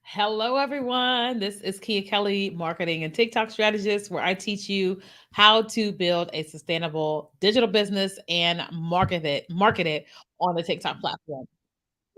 Hello, everyone. This is Kia Kelly, marketing and TikTok strategist, where I teach you how to build a sustainable digital business and market it on the TikTok platform.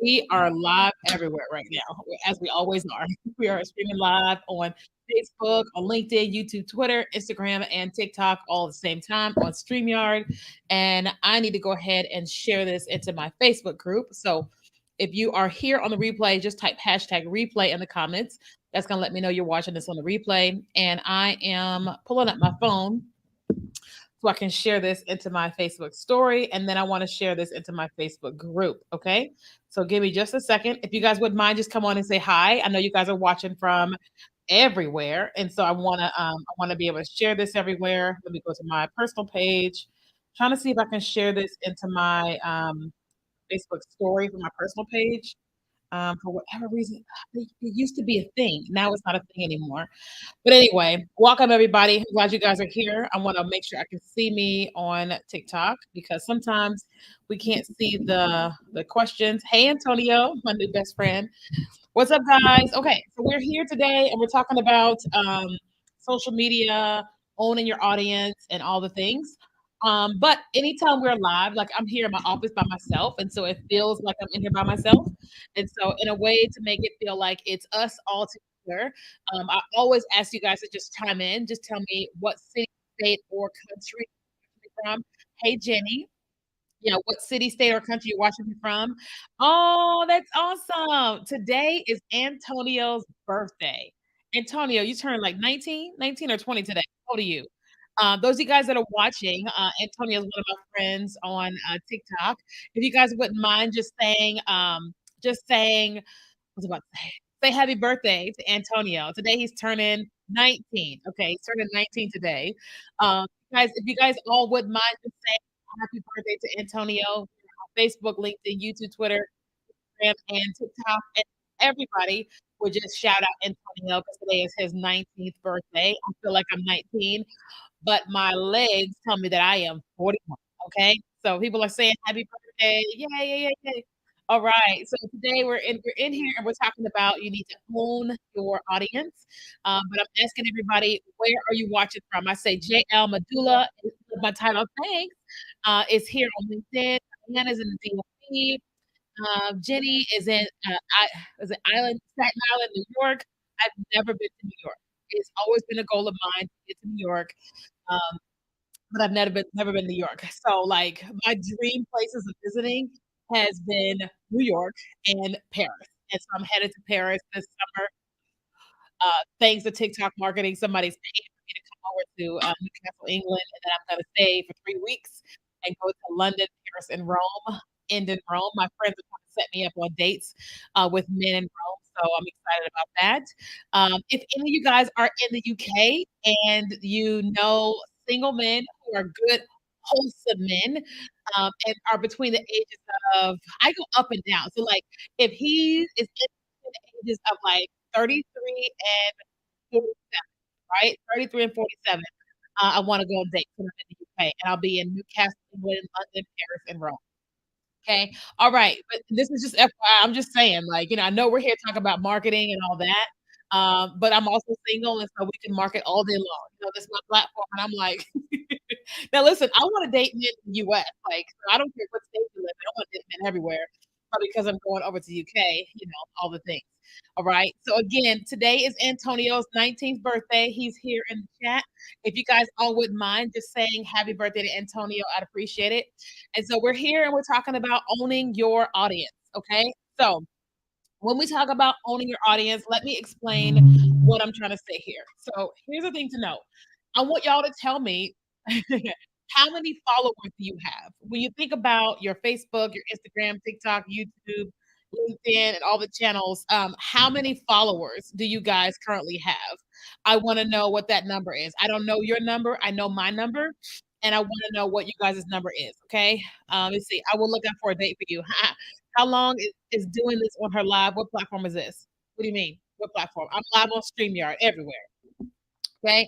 We are live everywhere right now, as we always are. We are streaming live on Facebook, on LinkedIn, YouTube, Twitter, Instagram, and TikTok all at the same time on StreamYard. And I need to go ahead and share this into my Facebook group. So if you are here on the replay, just type hashtag replay in the comments. That's going to let me know you're watching this on the replay. And I am pulling up my phone so I can share this into my Facebook story. And then I want to share this into my Facebook group. Okay. So give me just a second. If you guys wouldn't mind, just come on and say hi. I know you guys are watching from everywhere. And so I want to be able to share this everywhere. Let me go to my personal page. Trying to see if I can share this into my Facebook story from my personal page. For whatever reason, it used to be a thing. Now it's not a thing anymore. But anyway, welcome everybody. Glad you guys are here. I want to make sure I can see me on TikTok because sometimes we can't see the questions. Hey Antonio, my new best friend. What's up, guys? Okay, so we're here today and we're talking about social media, owning your audience, and all the things. But anytime we're live, like I'm here in my office by myself, and so it feels like I'm in here by myself. And so, in a way to make it feel like it's us all together, I always ask you guys to just chime in. Just tell me what city, state, or country you're from. Hey, Jenny, what city, state, or country you're watching me from. Oh, that's awesome. Today is Antonio's birthday. Antonio, you turned like 19 or 20 today. How old are you? Those of you guys that are watching, Antonio is one of my friends on TikTok. If you guys wouldn't mind just saying, what's about to say happy birthday to Antonio. Today he's turning 19. Okay, he's turning 19 today. Guys, if you guys all wouldn't mind just saying happy birthday to Antonio on Facebook, LinkedIn, YouTube, Twitter, Instagram, and TikTok, and everybody would just shout out Antonio because today is his 19th birthday. I feel like I'm 19, but my legs tell me that I am 41. Okay, so people are saying happy birthday, yay, yay, yay, yay. All right, so today we're in here and we're talking about you need to own your audience. But I'm asking everybody, where are you watching from? I say JL Medulla is my title. Thanks. Is here on LinkedIn. Diana's in the DMV. Jenny is in is it Staten Island, New York. I've never been to New York. It's always been a goal of mine to get to New York. Um, but I've never been to New York. So, like, my dream places of visiting has been New York and Paris, and so I'm headed to Paris this summer. Thanks to TikTok marketing, somebody's paying for me to come over to, Newcastle, England, and then I'm gonna stay for 3 weeks and go to London, Paris, and Rome, end in Rome. My friends are trying to set me up on dates, with men in Rome, so I'm excited about that. If any of you guys are in the UK and you know single men who are good, wholesome men, and are between the ages of I go up and down. So, like, if he is in the ages of, like, 33 and 47, right? 33 and 47, I wanna go on dates when I'm in the UK, and I'll be in Newcastle, England, London, Paris, and Rome. Okay. All right. But this is just FYI. I'm just saying, like, I know we're here to talk about marketing and all that. But I'm also single, and so we can market all day long. This is my platform. And I'm like, now listen, I want to date men in the US. Like, so I don't care what state you live in. I want to date men everywhere. But because I'm going over to UK, all the things. All right. So again, today is Antonio's 19th birthday. He's here in the chat. If you guys all wouldn't mind just saying happy birthday to Antonio, I'd appreciate it. And so we're here and we're talking about owning your audience. Okay. So when we talk about owning your audience, let me explain what I'm trying to say here. So here's the thing to know. I want y'all to tell me how many followers do you have? When you think about your Facebook, your Instagram, TikTok, YouTube, LinkedIn, and all the channels, how many followers do you guys currently have? I want to know what that number is. I don't know your number. I know my number, and I want to know what you guys' number is. Okay. Let's see. I will look out for a date for you. How long is doing this on her live? What platform is this? What do you mean? What platform? I'm live on StreamYard everywhere. Okay.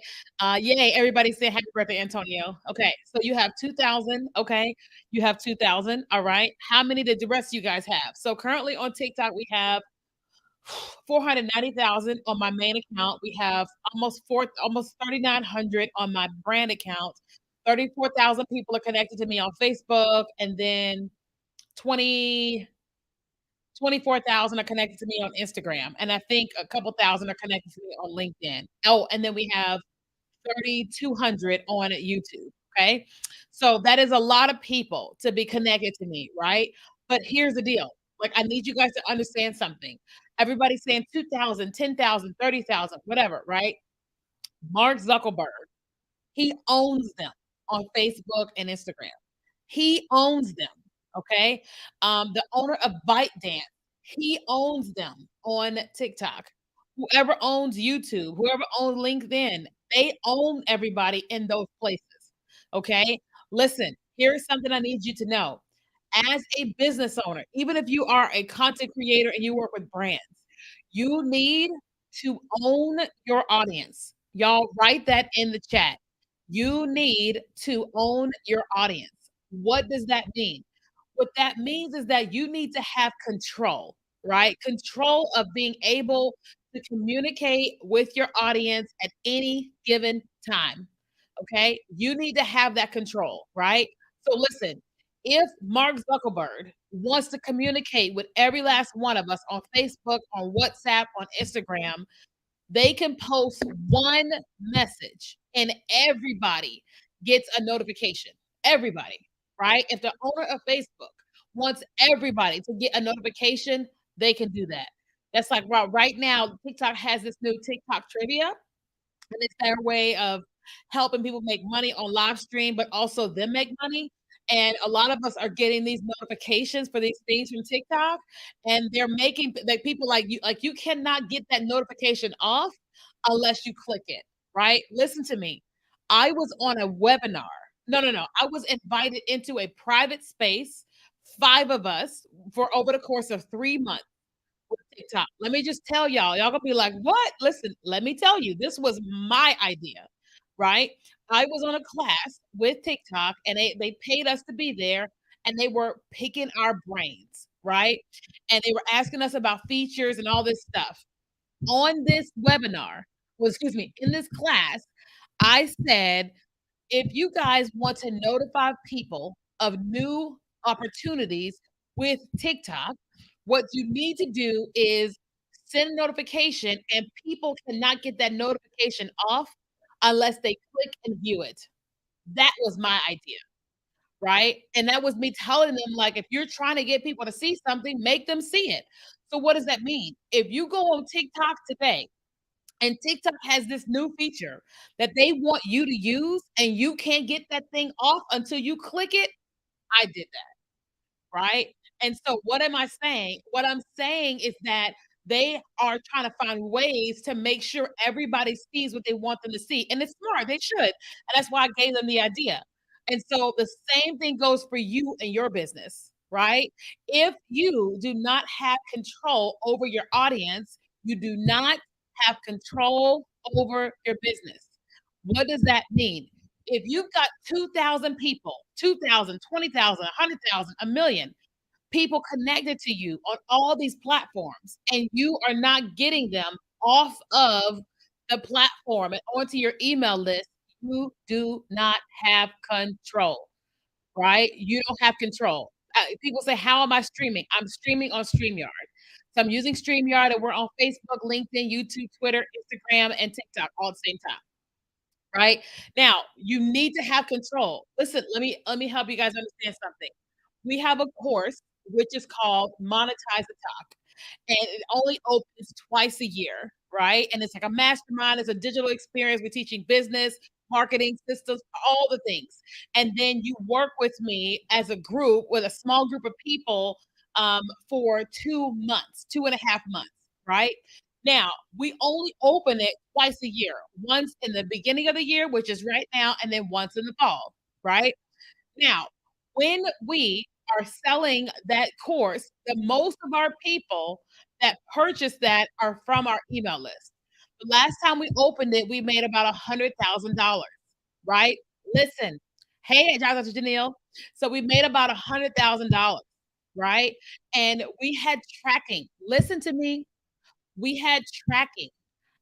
Yay, everybody say happy birthday, Antonio. Okay, so you have 2,000. Okay, you have 2,000. All right. How many did the rest of you guys have? So currently on TikTok, we have 490,000 on my main account. We have almost 3,900 on my brand account. 34,000 people are connected to me on Facebook, and then 20 24,000 are connected to me on Instagram, and I think a couple thousand are connected to me on LinkedIn. Oh, and then we have 3,200 on YouTube, okay? So that is a lot of people to be connected to me, right? But here's the deal, like, I need you guys to understand something. Everybody's saying 2,000, 10,000, 30,000, whatever, right? Mark Zuckerberg, he owns them on Facebook and Instagram. He owns them, okay? The owner of ByteDance, he owns them on TikTok. Whoever owns YouTube, whoever owns LinkedIn, they own everybody in those places, okay? Listen, here's something I need you to know. As a business owner, even if you are a content creator and you work with brands, you need to own your audience. Y'all write that in the chat. You need to own your audience. What does that mean? What that means is that you need to have control, right? Control of being able to communicate with your audience at any given time. Okay? You need to have that control, right? So listen, if Mark Zuckerberg wants to communicate with every last one of us on Facebook, on WhatsApp, on Instagram, they can post one message and everybody gets a notification. Everybody, right? If the owner of Facebook wants everybody to get a notification, they can do that. That's like right now, TikTok has this new TikTok trivia, and it's their way of helping people make money on live stream, but also them make money. And a lot of us are getting these notifications for these things from TikTok, and they're making like people like you cannot get that notification off unless you click it, right? Listen to me. I was on a webinar. No, no, no. I was invited into a private space, 5 of us, for over the course of 3 months with TikTok. Let me just tell y'all gonna be like, "What?" Listen, let me tell you, this was my idea, right? I was on a class with TikTok, and they paid us to be there, and they were picking our brains, right? And they were asking us about features and all this stuff. On this webinar, well, excuse me, in this class, I said, if you guys want to notify people of new opportunities with TikTok, what you need to do is send a notification, and people cannot get that notification off unless they click and view it. That was my idea, right? And that was me telling them, like, if you're trying to get people to see something, make them see it. So what does that mean? If you go on TikTok today and TikTok has this new feature that they want you to use, and you can't get that thing off until you click it. I did that, right? And so what am I saying? What I'm saying is that they are trying to find ways to make sure everybody sees what they want them to see. And it's smart, they should. And that's why I gave them the idea. And so the same thing goes for you and your business, right? If you do not have control over your audience, you do not have control over your business. What does that mean? If you've got 2,000 people, 2,000, 20,000, 100,000, a million people connected to you on all these platforms, and you are not getting them off of the platform and onto your email list, you do not have control, right? You don't have control. People say, "How am I streaming?" I'm streaming on StreamYard. So I'm using StreamYard, and we're on Facebook, LinkedIn, YouTube, Twitter, Instagram, and TikTok all at the same time, right? Now, you need to have control. Listen, let me help you guys understand something. We have a course which is called Monetize the Talk, and it only opens twice a year, right? And it's like a mastermind, it's a digital experience. We're teaching business, marketing systems, all the things. And then you work with me as a group with a small group of people for 2 months, 2.5 months, right? Now, we only open it twice a year, once in the beginning of the year, which is right now, and then once in the fall, right? Now, when we are selling that course, the most of our people that purchase that are from our email list. The last time we opened it, we made about $100,000, right? Listen, hey, Dr. Janelle. So we made about $100,000, right? And we had tracking. Listen to me. We had tracking,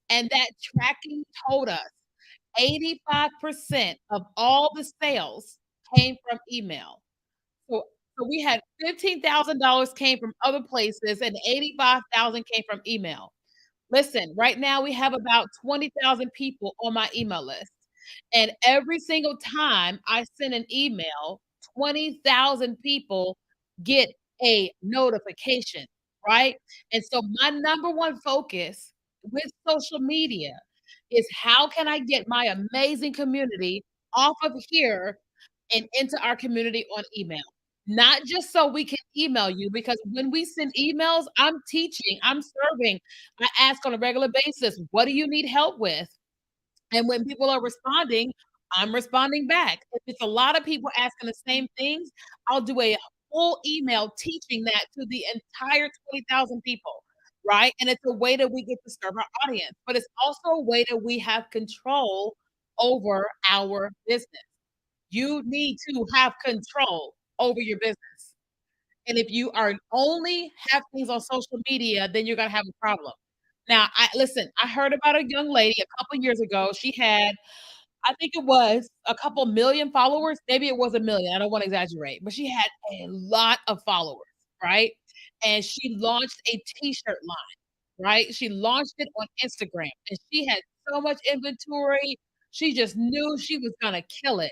and that tracking told us 85% of all the sales came from email. So so we had $15,000 came from other places and 85,000 came from email. Listen, right now we have about 20,000 people on my email list. And every single time I send an email, 20,000 people get a notification, right? And so my number one focus with social media is how can I get my amazing community off of here and into our community on email. Not just so we can email you, because when we send emails, I'm teaching, I'm serving. I ask on a regular basis, what do you need help with? And when people are responding, I'm responding back. If it's a lot of people asking the same things, I'll do a full email teaching that to the entire 20,000 people, right? And it's a way that we get to serve our audience, but it's also a way that we have control over our business. You need to have control over your business. And if you are only have things on social media, then you're gonna have a problem. Now, I listen, I heard about a young lady a couple years ago. She had, I think it was a couple million followers. Maybe it was a million. I don't want to exaggerate, but she had a lot of followers, right? And she launched a t-shirt line, right? She launched it on Instagram and she had so much inventory. She just knew she was gonna kill it.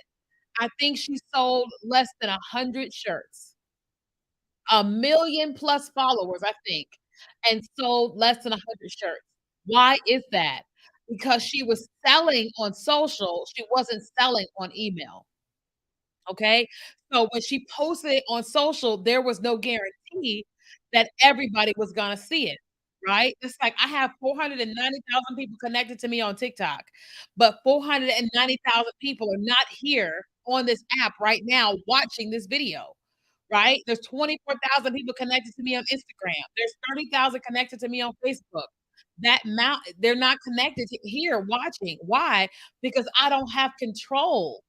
I think she sold less than 100 shirts, a million plus followers, I think, and sold less than 100 shirts. Why is that? Because she was selling on social, she wasn't selling on email. Okay? So when she posted it on social, there was no guarantee that everybody was gonna see it, right? It's like I have 490,000 people connected to me on TikTok, but 490,000 people are not here on this app right now watching this video, right? There's 24,000 people connected to me on Instagram. There's 30,000 connected to me on Facebook. That amount, they're not connected to here watching. Why? Because I don't have control.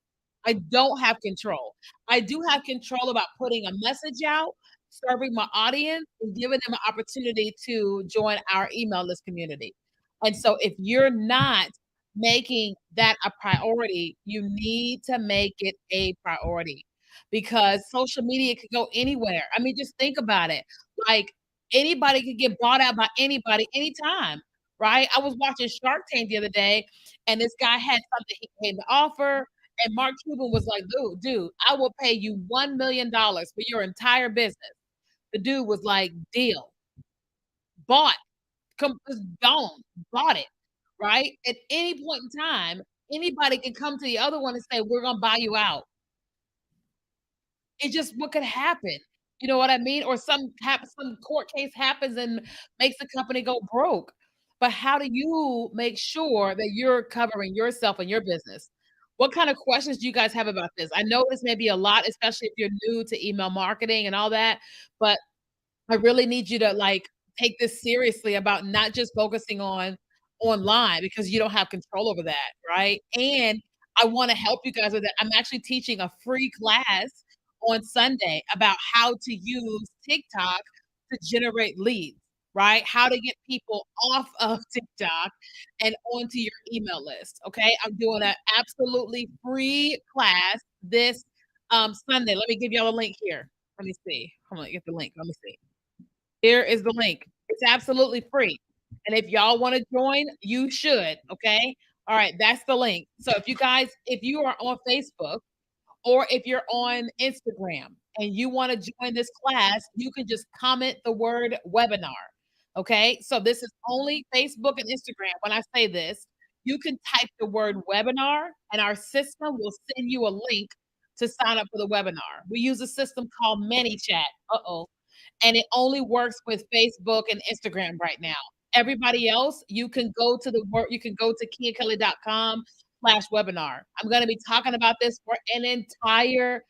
I don't have control. I do have control about putting a message out, serving my audience, and giving them an opportunity to join our email list community. And so if you're not making that a priority, you need to make it a priority because social media could go anywhere. I mean, just think about it. Like anybody could get bought out by anybody anytime, right? I was watching Shark Tank the other day and this guy had something he came to offer and Mark Cuban was like, dude, I will pay you $1 million for your entire business. The dude was like, deal, bought, just gone, bought it, right? At any point in time, anybody can come to the other one and say, we're gonna buy you out. It's just what could happen. You know what I mean? Or some court case happens and makes the company go broke. But how do you make sure that you're covering yourself and your business? What kind of questions do you guys have about this? I know this may be a lot, especially if you're new to email marketing and all that, but I really need you to, like, take this seriously about not just focusing on online because you don't have control over that, right? And I wanna help you guys with that. I'm actually teaching a free class on Sunday about how to use TikTok to generate leads, right? How to get people off of TikTok and onto your email list, okay? I'm doing an absolutely free class this, Sunday. Let me give y'all a link here. Let me see. Hold on, get the link. Let me see. Here is the link. It's absolutely free. And if y'all want to join, you should. Okay. All right. That's the link. So if you are on Facebook or if you're on Instagram and you want to join this class, you can just comment the word webinar. Okay. So this is only Facebook and Instagram. When I say this, you can type the word webinar and our system will send you a link to sign up for the webinar. We use a system called ManyChat. Uh-oh, and it only works with Facebook and Instagram right now. Everybody else, you can go to kiakelly.com/webinar. I'm going to be talking about this for an entire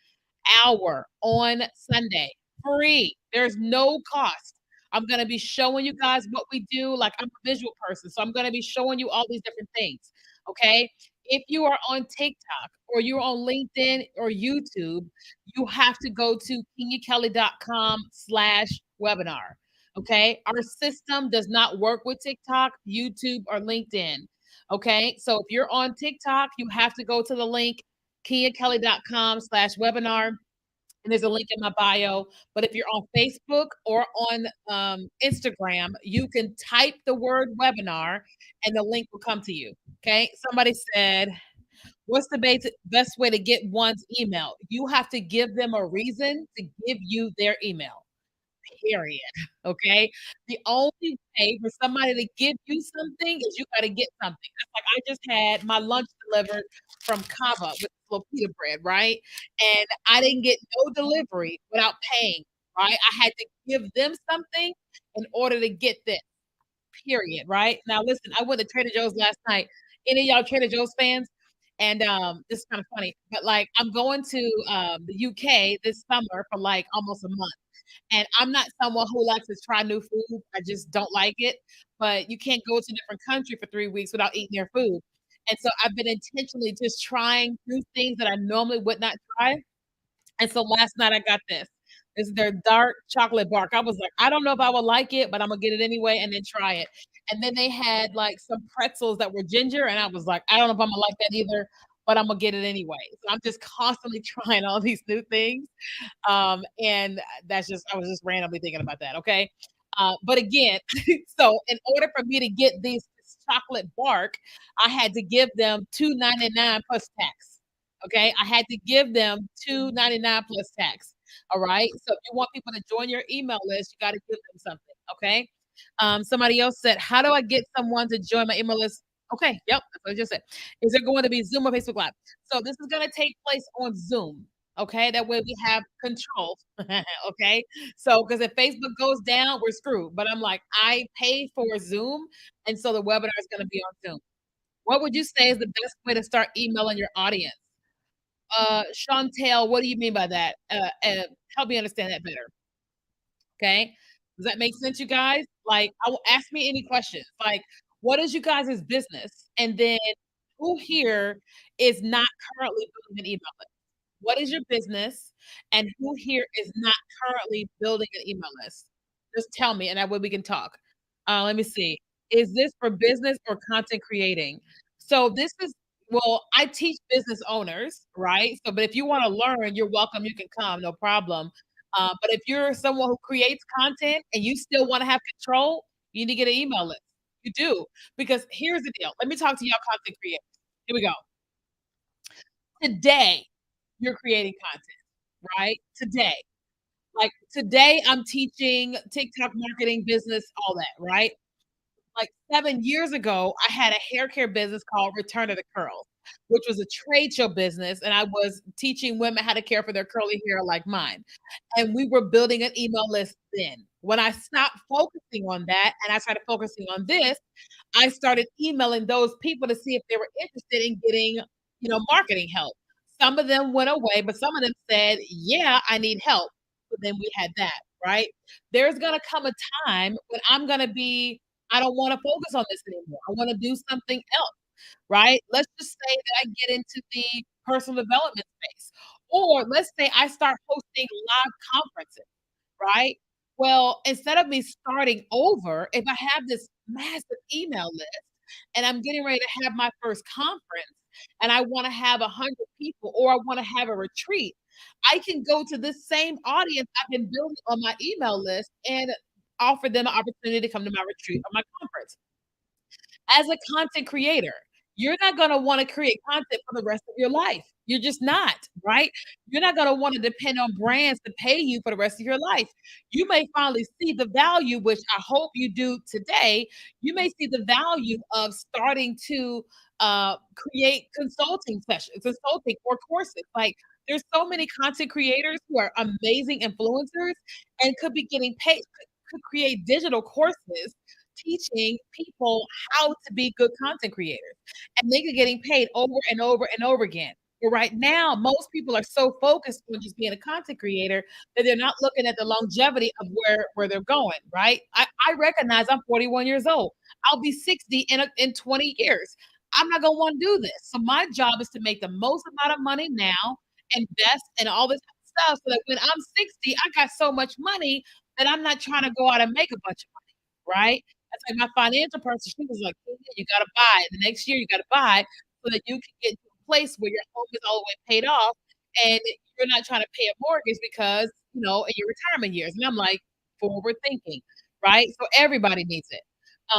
hour on Sunday, free. There's no cost. I'm going to be showing you guys what we do. Like I'm a visual person, so I'm going to be showing you all these different things. Okay. If you are on TikTok or you're on LinkedIn or YouTube, you have to go to kenyakelly.com/webinar. Okay. Our system does not work with TikTok, YouTube, or LinkedIn. Okay. So if you're on TikTok, you have to go to the link kiakelly.com/webinar. And there's a link in my bio. But if you're on Facebook or on Instagram, you can type the word webinar and the link will come to you. Okay. Somebody said, what's the best way to get one's email? You have to give them a reason to give you their email, period. Okay. The only way for somebody to give you something is you got to get something. That's like I just had my lunch delivered from Kava with little pita bread, right? And I didn't get no delivery without paying, right? I had to give them something in order to get this, period, right? Now, listen, I went to Trader Joe's last night. Any of y'all Trader Joe's fans? And this is kind of funny, but like I'm going to the UK this summer for like almost a month. And I'm not someone who likes to try new food. I just don't like it. But you can't go to a different country for 3 weeks without eating their food. And so I've been intentionally just trying new things that I normally would not try. And so last night I got this. It's their dark chocolate bark. I was like, I don't know if I would like it, but I'm gonna get it anyway and then try it. And then they had like some pretzels that were ginger, and I was like, I don't know if I'm gonna like that either, but I'm gonna get it anyway. So I'm just constantly trying all these new things. And that's just I was just randomly thinking about that. Okay. But again, so in order for me to get this chocolate bark, I had to give them $2.99 plus tax. Okay, I had to give them $2.99 plus tax. All right. So if you want people to join your email list, you got to give them something. Okay. Somebody else said, "How do I get someone to join my email list?" Okay, yep, that's what I just said. Is it going to be Zoom or Facebook Live? So this is going to take place on Zoom. Okay, that way we have control. Okay, so because if Facebook goes down, we're screwed. But I'm like, I pay for Zoom, and so the webinar is going to be on Zoom. What would you say is the best way to start emailing your audience? Chantel, what do you mean by that? Help me understand that better. Okay. Does that make sense, you guys? Like, I will ask me any questions. Like, what is you guys' business? And then who here is not currently building an email list? What is your business? And who here is not currently building an email list? Just tell me, and that way we can talk. Let me see. Is this for business or content creating? So this is well, I teach business owners, right? So, but if you want to learn, you're welcome. You can come, no problem. But if you're someone who creates content and you still want to have control, you need to get an email list. You do. Because here's the deal. Let me talk to y'all content creators. Here we go. Today, you're creating content, right? Today. Like today, I'm teaching TikTok marketing, business, all that, right? Like 7 years ago, I had a hair care business called Return of the Curls, which was a trade show business, and I was teaching women how to care for their curly hair like mine. And we were building an email list then. When I stopped focusing on that and I started focusing on this, I started emailing those people to see if they were interested in getting, marketing help. Some of them went away, but some of them said, "Yeah, I need help." So then we had that, right? There's gonna come a time when I'm gonna be, I don't wanna focus on this anymore. I wanna do something else, right? Let's just say that I get into the personal development space, or let's say I start hosting live conferences, right? Well, instead of me starting over, if I have this massive email list and I'm getting ready to have my first conference and I want to have 100 people or I want to have a retreat, I can go to this same audience I've been building on my email list and offer them an opportunity to come to my retreat or my conference. As a content creator, you're not gonna wanna create content for the rest of your life. You're just not, right? You're not gonna wanna depend on brands to pay you for the rest of your life. You may finally see the value, which I hope you do today. You may see the value of starting to, create consulting or courses. Like, there's so many content creators who are amazing influencers and could be getting paid could create digital courses teaching people how to be good content creators, and they are getting paid over and over and over again. But right now, most people are so focused on just being a content creator that they're not looking at the longevity of where they're going, right? I recognize I'm 41 years old. I'll be 60 in 20 years. I'm not gonna want to do this. So my job is to make the most amount of money now, invest and all this stuff so that when I'm 60, I got so much money then I'm not trying to go out and make a bunch of money, right? That's like my financial person, she was like, "Yeah, you gotta buy. The next year you gotta buy so that you can get to a place where your home is all the way paid off and you're not trying to pay a mortgage because, in your retirement years." And I'm like, forward thinking, right? So everybody needs it.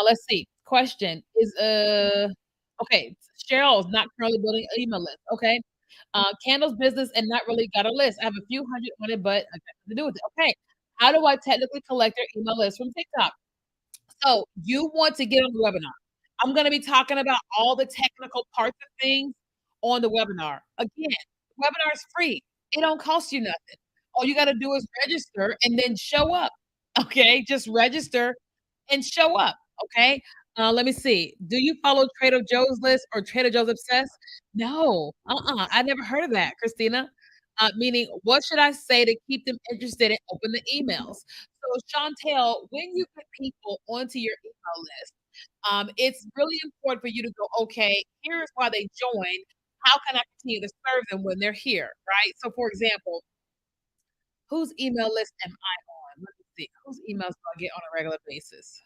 Let's see. Question is okay. Cheryl's not currently building an email list. Okay. Candles business and not really got a list. I have a few hundred on it, but nothing to do with it. Okay. How do I technically collect their email list from TikTok? So you want to get on the webinar. I'm going to be talking about all the technical parts of things on the webinar. Again, the webinar is free. It don't cost you nothing. All you got to do is register and then show up. Okay, just register and show up. Okay. Let me see. Do you follow Trader Joe's list or Trader Joe's Obsessed? No. I never heard of that, Christina. Meaning, what should I say to keep them interested and open the emails? So, Chantel, when you put people onto your email list, it's really important for you to go, okay, here's why they joined. How can I continue to serve them when they're here, right? So, for example, whose email list am I on? Let me see. Whose emails do I get on a regular basis?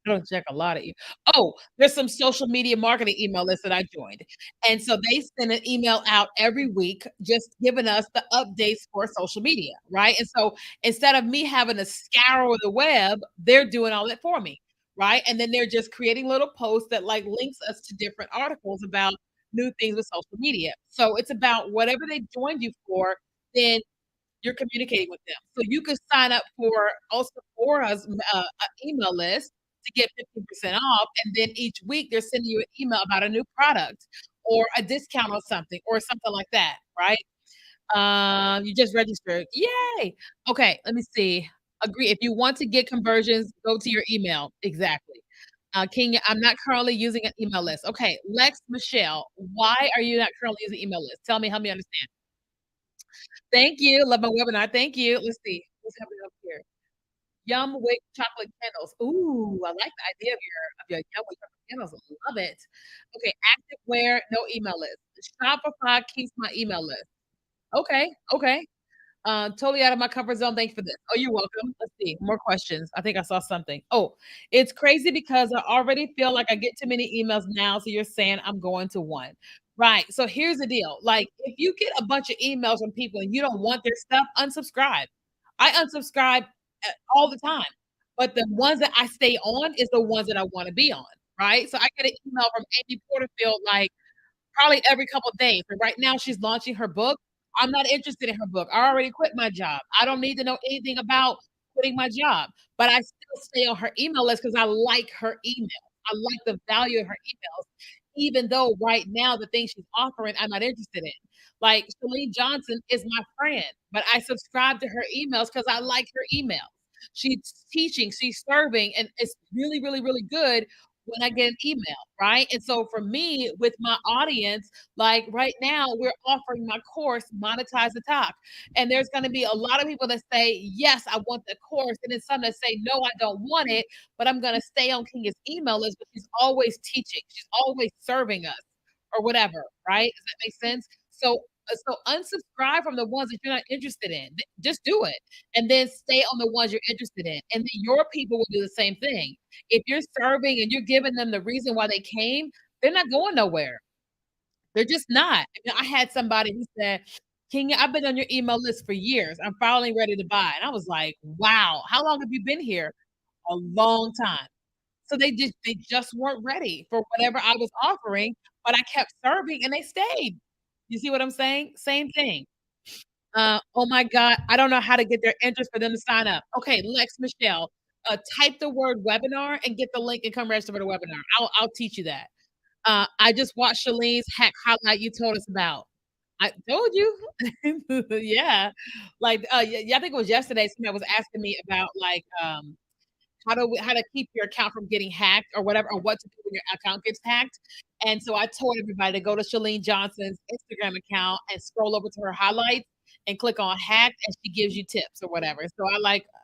I don't check a lot of there's some social media marketing email lists that I joined. And so they send an email out every week just giving us the updates for social media, right? And so instead of me having to scour the web, they're doing all that for me, right? And then they're just creating little posts that like links us to different articles about new things with social media. So it's about whatever they joined you for, then you're communicating with them. So you could sign up for also Aura's email list to get 15% off, and then each week they're sending you an email about a new product or a discount on something or something like that, right? You just registered. Yay! Okay, let me see. Agree. If you want to get conversions, go to your email. Exactly. Kenya, I'm not currently using an email list. Okay, Lex Michelle, why are you not currently using email list? Tell me, help me understand. Thank you. Love my webinar. Thank you. Let's see. What's happening up here? Yum Wick chocolate candles. Ooh, I like the idea of your Yum Wick chocolate candles. I love it. Okay, activewear, no email list. Shopify keeps my email list. Okay, okay. Totally out of my comfort zone. Thanks for this. Oh, you're welcome. Let's see. More questions. I think I saw something. Oh, it's crazy because I already feel like I get too many emails now. So you're saying I'm going to one. Right. So here's the deal. Like, if you get a bunch of emails from people and you don't want their stuff, unsubscribe. I unsubscribe all the time. But the ones that I stay on is the ones that I want to be on. Right. So I get an email from Amy Porterfield like probably every couple of days. But right now she's launching her book. I'm not interested in her book. I already quit my job. I don't need to know anything about quitting my job, but I still stay on her email list because I like her email. I like the value of her emails, even though right now the thing she's offering I'm not interested in. Like Shalene Johnson is my friend, but I subscribe to her emails because I like her emails. She's teaching, she's serving, and it's really, really, really good when I get an email, right? And so for me, with my audience, like right now, we're offering my course, Monetize the Talk. And there's going to be a lot of people that say, yes, I want the course. And then some that say, no, I don't want it, but I'm going to stay on Kenya's email list, but she's always teaching. She's always serving us or whatever, right? Does that make sense? So unsubscribe from the ones that you're not interested in. Just do it. And then stay on the ones you're interested in. And then your people will do the same thing. If you're serving and you're giving them the reason why they came, they're not going nowhere. They're just not. I had somebody who said, Kenya, I've been on your email list for years. I'm finally ready to buy. And I was like, wow, how long have you been here? A long time. So they just weren't ready for whatever I was offering, but I kept serving and they stayed. You see what I'm saying? Same thing. Oh my God, I don't know how to get their interest for them to sign up. Okay, Lex Michelle, type the word webinar and get the link and come register for the webinar. I'll teach you that. I just watched Shalene's hack highlight you told us about. I told you. Yeah. Like, yeah, I think it was yesterday, somebody was asking me about like how to keep your account from getting hacked or whatever, or what to do when your account gets hacked. And so I told everybody to go to Shalene Johnson's Instagram account and scroll over to her highlights and click on hacked, and she gives you tips or whatever. So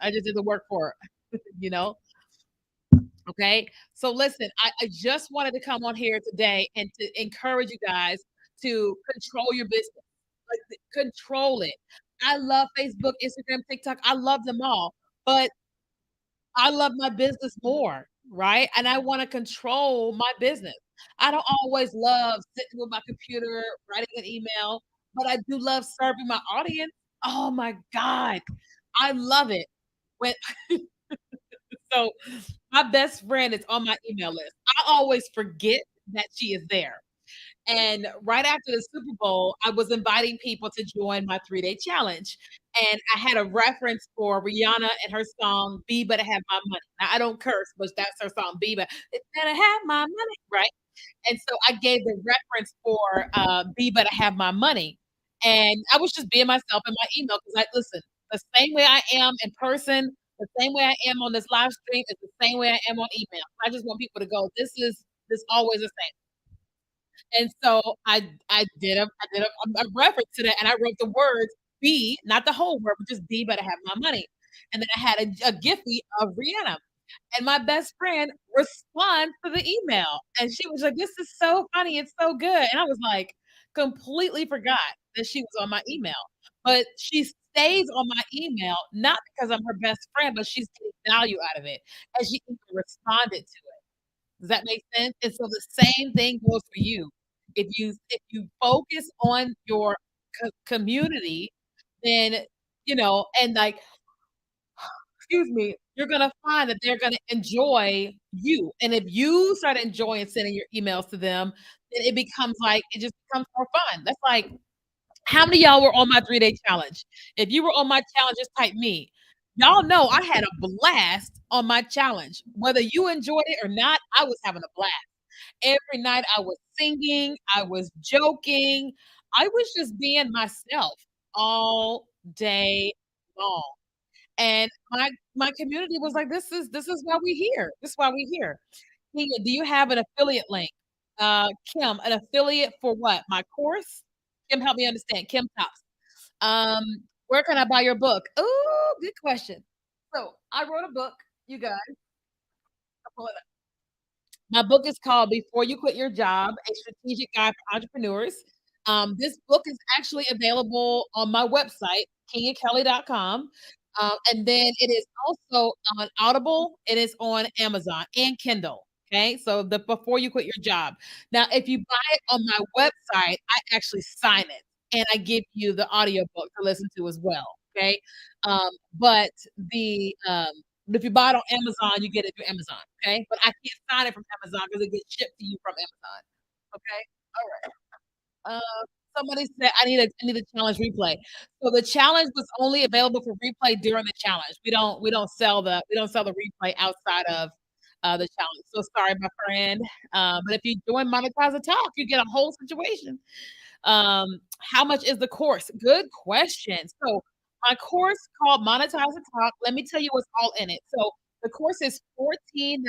I just did the work for her, you know. Okay. So listen, I just wanted to come on here today and to encourage you guys to control your business. Like control it. I love Facebook, Instagram, TikTok. I love them all. but I love my business more, right? And I wanna control my business. I don't always love sitting with my computer, writing an email, but I do love serving my audience. Oh my god, I love it. When so my best friend is on my email list. I always forget that she is there. And right after the Super Bowl, I was inviting people to join my 3-day challenge. And I had a reference for Rihanna and her song, "Be Better Have My Money." Now, I don't curse, but that's her song, "Be Better It Better Have My Money," right? And so I gave the reference for, "Be Better Have My Money." And I was just being myself in my email because I listen, the same way I am in person, the same way I am on this live stream is the same way I am on email. I just want people to go, this always the same. And so I did a reference to that, and I wrote the words "be," not the whole word, but just "be better have my money." And then I had a Giphy of Rihanna, and my best friend responds to the email, and she was like, "This is so funny, it's so good." And I was like, completely forgot that she was on my email. But she stays on my email, not because I'm her best friend, but she's getting value out of it, and she even responded to it. Does that make sense? And so the same thing goes for you. If you focus on your community, then, and like, excuse me, you're gonna find that they're gonna enjoy you. And if you start enjoying sending your emails to them, then it just becomes more fun. That's like how many of y'all were on my 3-day challenge? If you were on my challenge, just type me. Y'all know I had a blast on my challenge. Whether you enjoyed it or not, I was having a blast. Every night I was singing, I was joking, I was just being myself all day long. And my community was like, "This is why we here. This is why we here." Tia, do you have an affiliate link? Kim, an affiliate for what? My course? Kim, help me understand. Kim Tops. Um, where can I buy your book? Ooh, good question. So I wrote a book, you guys. I'll pull it up. My book is called Before You Quit Your Job, a strategic guide for entrepreneurs. This book is actually available on my website, kenyakelly.com. And then it is also on Audible, it is on Amazon and Kindle. Okay, so the Before You Quit Your Job. Now, if you buy it on my website, I actually sign it and I give you the audiobook to listen to as well. Okay. But if you buy it on Amazon, you get it through Amazon. Okay. But I can't sign it from Amazon because it gets shipped to you from Amazon. Okay. All right. Somebody said I need a challenge replay. So the challenge was only available for replay during the challenge. We don't sell the replay outside of the challenge. So sorry, my friend. But if you join Monetize the Talk, you get a whole situation. How much is the course? Good question. So my course called Monetize the Talk. Let me tell you what's all in it. So the course is 14.97.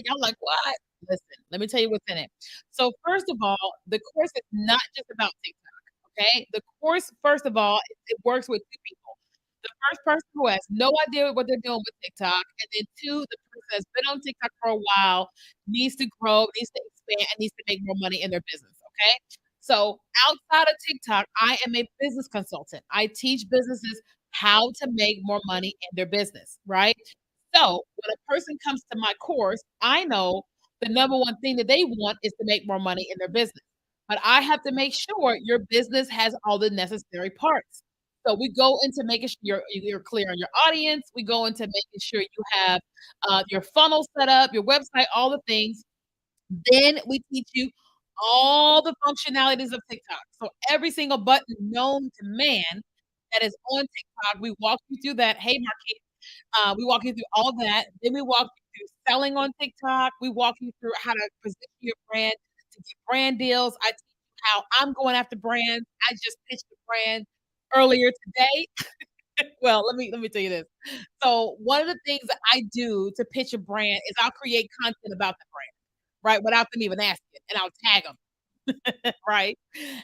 Y'all like what? Listen, let me tell you what's in it. So first of all, the course is not just about TikTok. Okay. The course, first of all, it works with two people. The first person who has no idea what they're doing with TikTok, and then two, the person that's been on TikTok for a while, needs to grow, needs to expand, and needs to make more money in their business. Okay. So outside of TikTok, I am a business consultant. I teach businesses how to make more money in their business, right? So when a person comes to my course, I know the number one thing that they want is to make more money in their business. But I have to make sure your business has all the necessary parts. So we go into making sure you're clear on your audience. We go into making sure you have your funnel set up, your website, all the things. Then we teach you all the functionalities of TikTok. So every single button known to man that is on TikTok, we walk you through that. Hey, Marquis, we walk you through all that. Then we walk you through selling on TikTok. We walk you through how to position your brand to get brand deals. I teach you how I'm going after brands. I just pitched a brand earlier today. Well, let me tell you this. So one of the things that I do to pitch a brand is I'll create content about the brand, right? Without them even asking, and I'll tag them, right?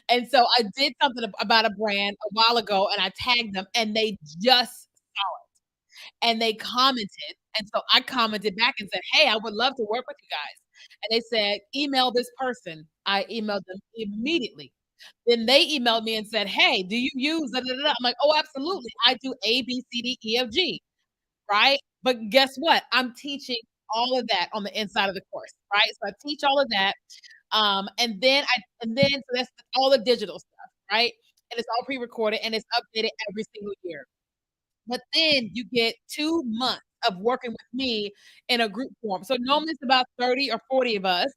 And so I did something about a brand a while ago, and I tagged them, and they just and they commented. And so I commented back and said, "Hey, I would love to work with you guys." And they said, "Email this person." I emailed them immediately. Then they emailed me and said, "Hey, do you use da, da, da, da?" I'm like, "Oh, absolutely. I do A, B, C, D, E, F, G." right? But guess what? I'm teaching all of that on the inside of the course, right? So I teach all of that. And then so that's all the digital stuff, right? And it's all pre-recorded and it's updated every single year. But then you get 2 months of working with me in a group form. So normally it's about 30 or 40 of us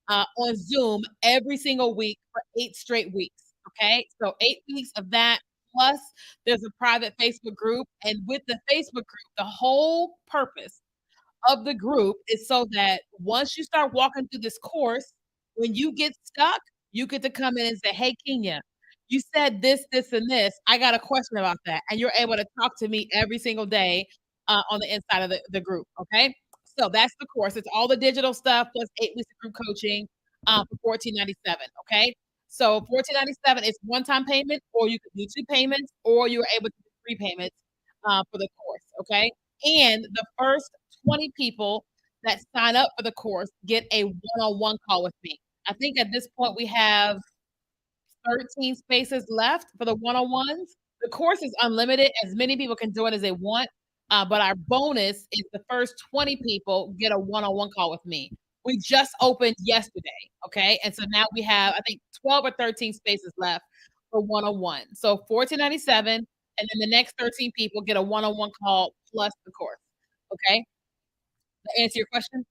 on Zoom every single week for 8 straight weeks. Okay. So 8 weeks of that. Plus, there's a private Facebook group. And with the Facebook group, the whole purpose of the group is so that once you start walking through this course, when you get stuck, you get to come in and say, "Hey, Kenya, you said this, this, and this. I got a question about that." And you're able to talk to me every single day on the inside of the group. Okay. So that's the course. It's all the digital stuff plus 8 weeks of group coaching for 14.97. Okay. So 14.97 is one time payment, or you could do two payments, or you're able to do three payments for the course. Okay. And the first 20 people that sign up for the course get a one-on-one call with me. I think at this point we have 13 spaces left for the one-on-ones. The course is unlimited, as many people can join as they want, but our bonus is the first 20 people get a one-on-one call with me. We just opened yesterday, okay? And so now we have, I think, 12 or 13 spaces left for one-on-one. So 14.97, and then the next 13 people get a one-on-one call plus the course, okay? To answer your question,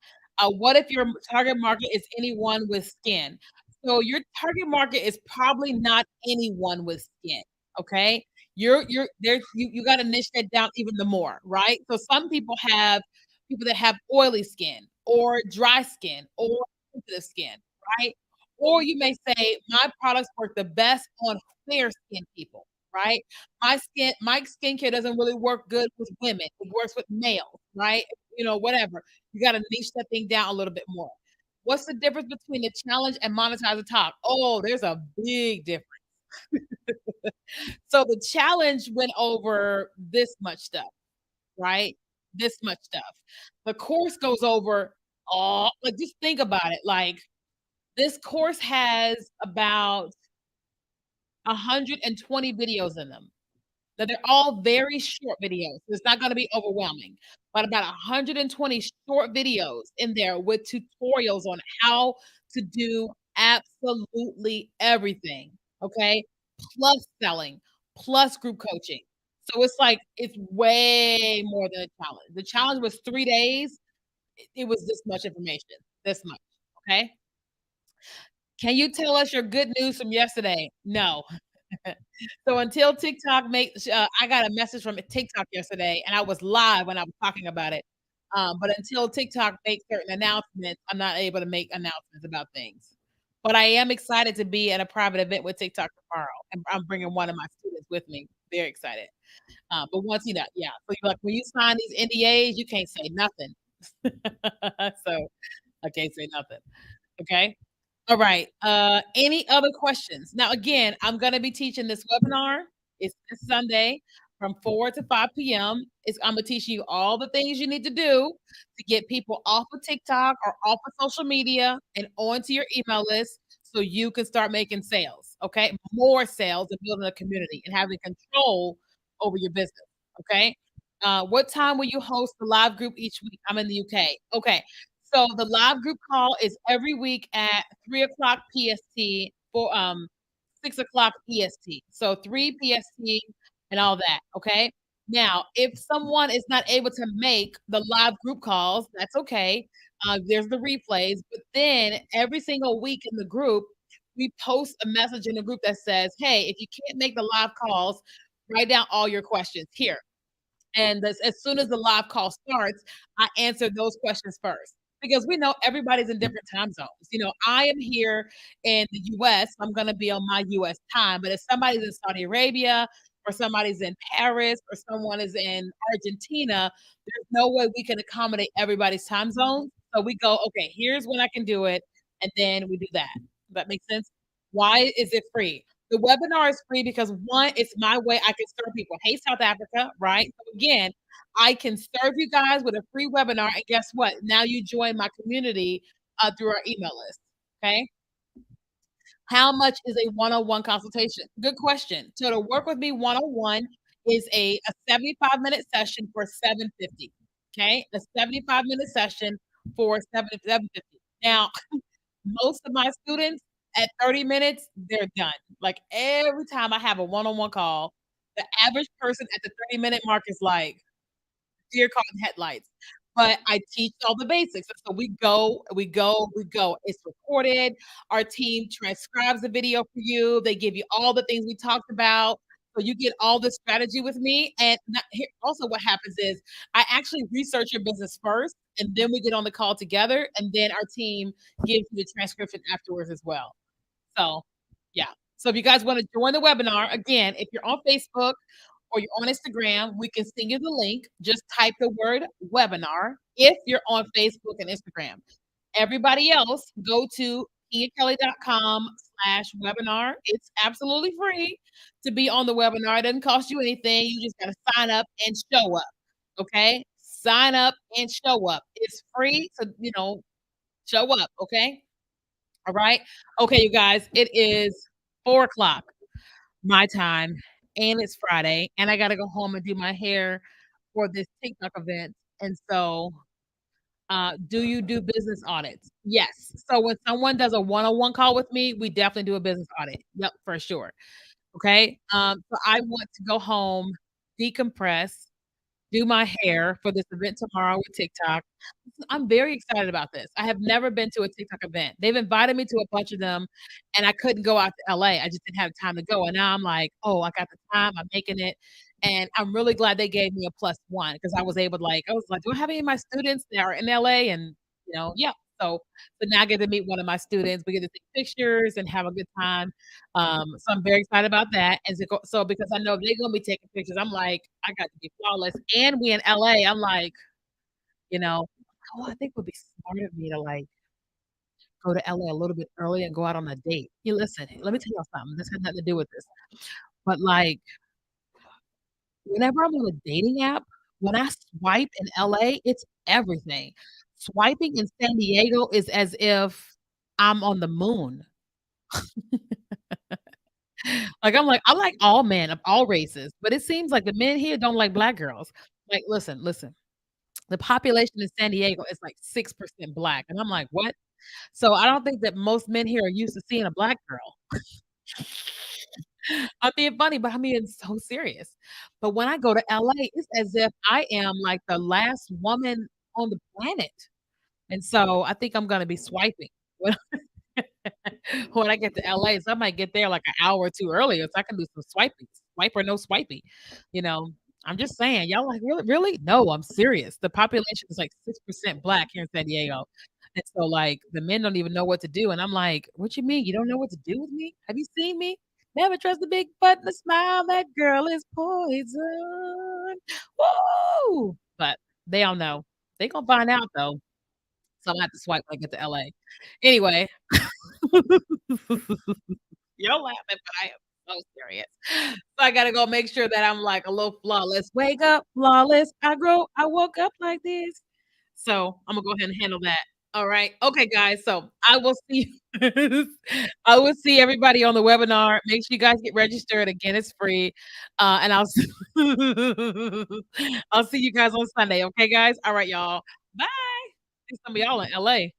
what if your target market is anyone with skin? So your target market is probably not anyone with skin, okay? You're there, you gotta niche that down even the more, right? So some people have people that have oily skin or dry skin or sensitive skin, right? Or you may say, "My products work the best on fair skin people," right? My skincare doesn't really work good with women, it works with males, right? Whatever. You gotta niche that thing down a little bit more. What's the difference between the challenge and monetize the talk? Oh, there's a big difference. So the challenge went over this much stuff, right? This much stuff. The course goes over all, like, just think about it. Like, this course has about 120 videos in them. Now they're all very short videos, so it's not gonna be overwhelming, but about 120 short videos in there with tutorials on how to do absolutely everything, okay? Plus selling, plus group coaching. So it's like it's way more than a challenge. The challenge was 3 days. It was this much information, this much, okay? Can you tell us your good news from yesterday? No. So until TikTok makes, I got a message from TikTok yesterday, and I was live when I was talking about it. But until TikTok makes certain announcements, I'm not able to make announcements about things. But I am excited to be at a private event with TikTok tomorrow, and I'm bringing one of my students with me. Very excited. But once you know, yeah. So like when you sign these NDAs, you can't say nothing. So I can't say nothing. Okay. All right. Any other questions? Now, again, I'm going to be teaching this webinar. It's this Sunday from 4 to 5 p.m. I'm going to teach you all the things you need to do to get people off of TikTok or off of social media and onto your email list so you can start making sales. Okay. More sales and building a community and having control over your business. Okay. What time will you host the live group each week? I'm in the UK. Okay. So the live group call is every week at 3 o'clock PST for 6 o'clock EST. So 3 PST and all that. Okay. Now, if someone is not able to make the live group calls, that's okay. There's the replays. But then every single week in the group, we post a message in the group that says, "Hey, if you can't make the live calls, write down all your questions here." And as soon as the live call starts, I answer those questions first because we know everybody's in different time zones. I am here in the US, I'm going to be on my US time. But if somebody's in Saudi Arabia or somebody's in Paris or someone is in Argentina, there's no way we can accommodate everybody's time zones. So we go, okay, here's when I can do it. And then we do that. Does that make sense? Why is it free? The webinar is free because one, it's my way I can serve people. Hey, South Africa, right? So again, I can serve you guys with a free webinar, and guess what? Now you join my community through our email list. Okay. How much is a one-on-one consultation? Good question. So to work with me one-on-one is a 75-minute session for $750. okay? A 75-minute session for 750. Now, most of my students at 30 minutes, they're done. Like, every time I have a one-on-one call, the average person at the 30-minute mark is like, deer caught in headlights. But I teach all the basics. So we go, we go, we go. It's recorded. Our team transcribes the video for you. They give you all the things we talked about. So you get all the strategy with me. And here, also, what happens is I actually research your business first, and then we get on the call together, and then our team gives you the transcription afterwards as well. So, yeah. So if you guys wanna join the webinar, again, if you're on Facebook or you're on Instagram, we can send you the link. Just type the word webinar if you're on Facebook and Instagram. Everybody else, go to kiakelly.com/webinar. It's absolutely free to be on the webinar. It doesn't cost you anything. You just gotta sign up and show up, okay? Sign up and show up. It's free, so, show up, okay? All right. Okay, you guys, it is 4 o'clock my time, and it's Friday, and I gotta go home and do my hair for this TikTok event. And so, do you do business audits? Yes. So when someone does a one-on-one call with me, we definitely do a business audit. Yep, for sure. Okay. So I want to go home, decompress, do my hair for this event tomorrow with TikTok. I'm very excited about this. I have never been to a TikTok event. They've invited me to a bunch of them, and I couldn't go out to LA. I just didn't have time to go, and now I'm like, "Oh, I got the time, I'm making it," and I'm really glad they gave me a plus one because I was like, "Do I have any of my students that are in LA?" And, yeah. So now I get to meet one of my students. We get to take pictures and have a good time. So I'm very excited about that. And so because I know they're gonna be taking pictures, I'm like, I got to be flawless. And we in LA, I'm like, you know, oh, I think it would be smart of me to like go to LA a little bit early and go out on a date. You listen, let me tell y'all something. This has nothing to do with this. But like whenever I'm on a dating app, when I swipe in LA, it's everything. Swiping in San Diego is as if I'm on the moon. Like, I like all men of all races, but it seems like the men here don't like black girls. Like, listen, the population in San Diego is like 6% black, and I'm like, "What?" So, I don't think that most men here are used to seeing a black girl. I'm being funny, but I'm being so serious. But when I go to LA, it's as if I am like the last woman on the planet, and so I think I'm gonna be swiping when when I get to LA. So I might get there like an hour or 2 earlier so I can do some swiping. Swipe or no swiping, you know? I'm just saying, y'all like, "Really? Really?" No, I'm serious. The population is like 6% black here in San Diego, and so, like, the men don't even know what to do, and I'm like, "What you mean? You don't know what to do with me? Have you seen me? Never trust a big butt and a smile, that girl is poison." Woo! But they don't know. They gonna find out though, so I'm gonna have to swipe when I get to LA. Anyway, you're laughing, but I am so serious. So I gotta go make sure that I'm like a little flawless. Wake up, flawless. I woke up like this. So I'm gonna go ahead and handle that. All right. Okay, guys. So I will see I will see everybody on the webinar. Make sure you guys get registered. Again, it's free. And I'll see you guys on Sunday. Okay, guys? All right, y'all. Bye. See some of y'all in LA.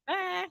Bye.